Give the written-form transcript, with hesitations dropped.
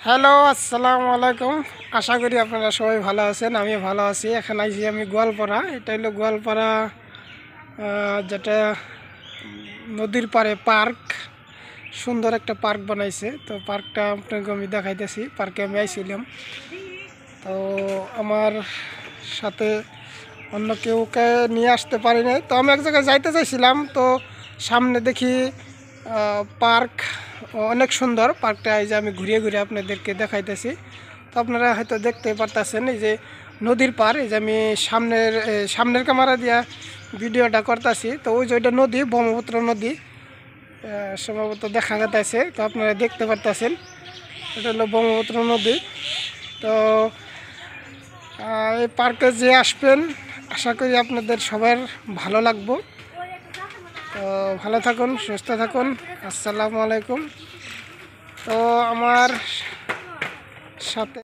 Hello, আসসালামু আলাইকুম। আশা করি আপনারা সবাই ভালো আছেন। আমি ভালো আছি। এখানে আইছি আমি গোয়ালপাড়া। এটা হলো গোয়ালপাড়া, যেটা নদীর পাড়ে পার্ক। সুন্দর একটা পার্ক বানাইছে। তো পার্কটা আপনাকে আমি দেখাইতেছি। পার্কে আমি আইছিলাম। তো আমার সাথে অন্য কেউকে নিয়ে আসতে পারি নাই। তো আমি এক জায়গায় যাইতে চাইছিলাম। তো সামনে দেখি পার্ক অনেক সুন্দর। পার্কটা এই যে আমি ঘুরিয়ে ঘুরিয়ে আপনাদেরকে দেখাইতেছি। তো আপনারা হয়তো দেখতে পারতেছেন এই যে নদীর পার। এই যে আমি সামনের ক্যামেরা দিয়া ভিডিওটা করতেছি। তো ওই যে ওইটা নদী, ব্রহ্মপুত্র নদী সম্ভবত দেখা যাচ্ছে। তো আপনারা দেখতে পারতেছেন এটা হলো ব্রহ্মপুত্র নদী। তো এই পার্কে যে আসবেন, আশা করি আপনাদের সবার ভালো লাগবে। তো ভালো থাকুন, সুস্থ থাকুন। আসসালামু আলাইকুম। তো আমার সাথে